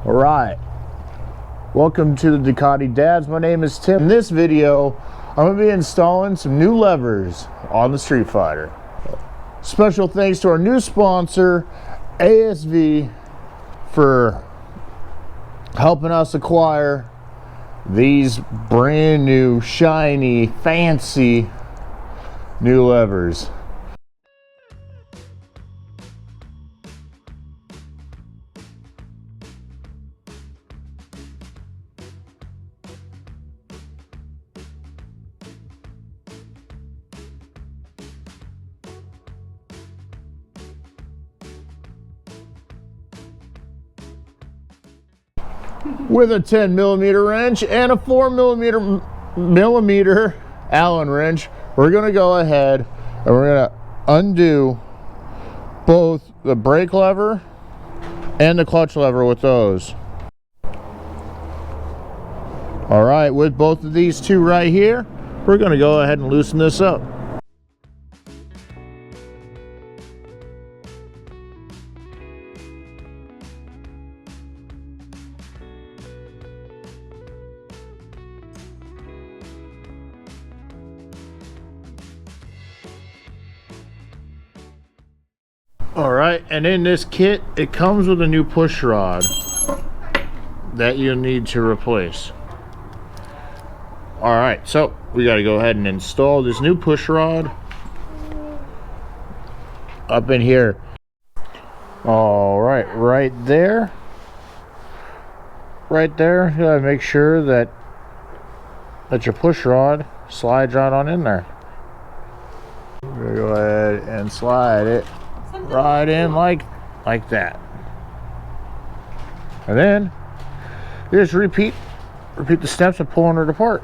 Alright, welcome to the Ducati Dads. My name is Tim. In this video, I'm going to be installing some new levers on the Streetfighter. Special thanks to our new sponsor, ASV, for helping us acquire these brand new, shiny, fancy new levers. With a 10mm wrench and a 4mm Allen wrench, we're going to go ahead and we're going to undo both the brake lever and the clutch lever with those. Alright, with both of these two right here, we're going to go ahead and loosen this up. Alright, and in this kit, it comes with a new push rod that you'll need to replace. Alright, so we got to go ahead and install this new push rod up in here. Alright, right there. Right there, you gotta make sure that your push rod slides right on in there. We're gonna go ahead and slide it right in like that, and then just repeat the steps of pulling it apart.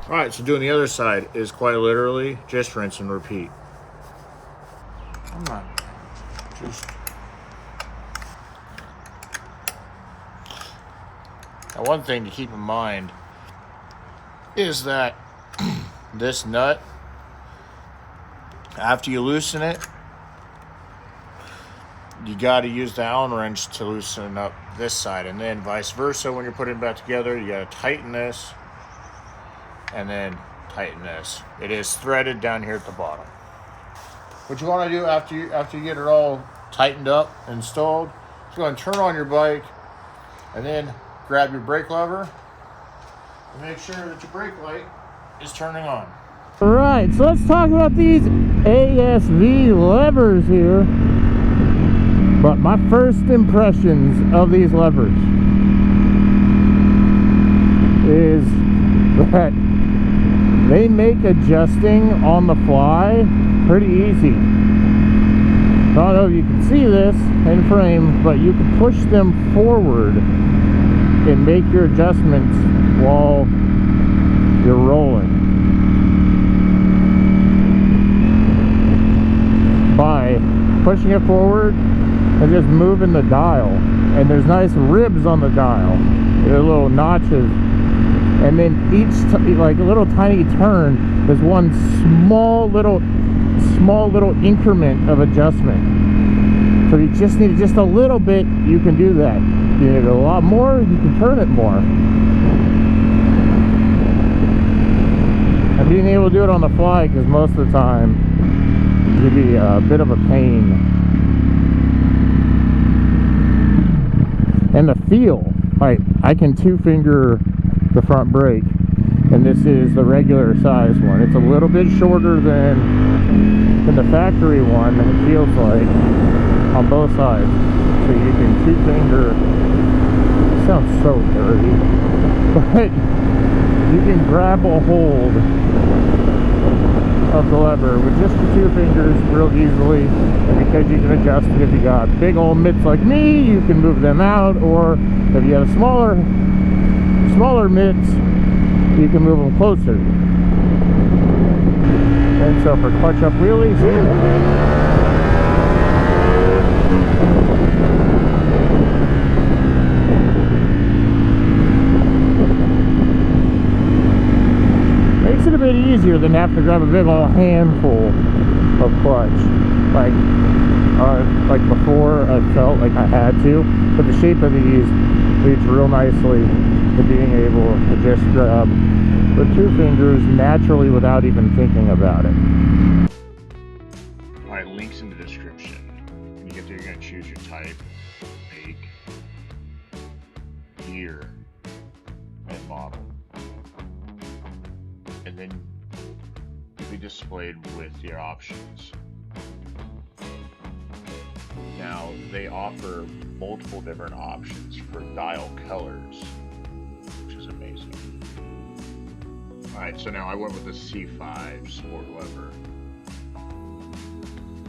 All right, so doing the other side is quite literally just rinse and repeat. Now, one thing to keep in mind is that this nut, after you loosen it, you got to use the Allen wrench to loosen up this side, and then vice versa. When you're putting it back together, you got to tighten this and then tighten this. It is threaded down here at the bottom. What you want to do after you get it all tightened up, installed, is go and turn on your bike and then grab your brake lever and make sure that your brake light is turning on. All right, so let's talk about these ASV levers here. But my first impressions of these levers is that they make adjusting on the fly pretty easy. I don't know if you can see this in frame, but you can push them forward and make your adjustments while you're rolling by pushing it forward and just moving the dial. And there's nice ribs on the dial. There are little notches, and then each like a little tiny turn, there's one small little increment of adjustment. So you just need just a little bit, you can do that. You need a lot more, you can turn it more. And being able to do it on the fly, because most of the time it can be a bit of a pain. And the feel, like I can two finger the front brake, and this is the regular size one. It's a little bit shorter than the factory one, and it feels like on both sides. So you can two finger, it sounds so dirty, but you can grab a hold of the lever with just the two fingers real easily. And because you can adjust it, if you got big old mitts like me, you can move them out, or if you have smaller mitts, you can move them closer. And so for clutch up wheelies, makes it a bit easier than having to grab a big old handful of clutch. Like before, I felt like I had to, but the shape of these leads real nicely to being able to just grab with 2 fingers naturally without even thinking about it. Alright, links in the description. When you get there, you're going to choose your type, make, year, and model. And then you'll be displayed with your options. Now, they offer multiple different options for dial colors, which is amazing. Alright, so now I went with the C5 sport lever.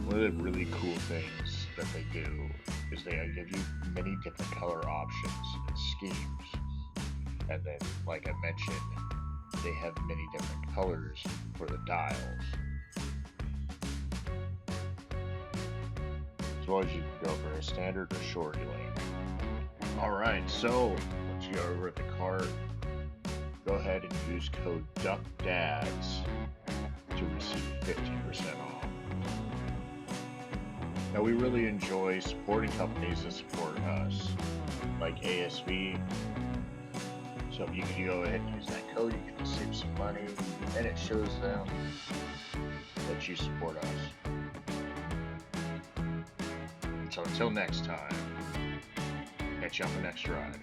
One of the really cool things that they do is they give you many different color options and schemes. And then, like I mentioned, they have many different colors for the dials. As well as you can go for a standard or shorty lane. Alright, so once you go over at the cart, go ahead and use code DUCKDADS to receive 15% off. Now, we really enjoy supporting companies that support us, like ASV. So if you can go ahead and use that code, you can save some money, and it shows them that you support us. So until next time, catch you on the next ride.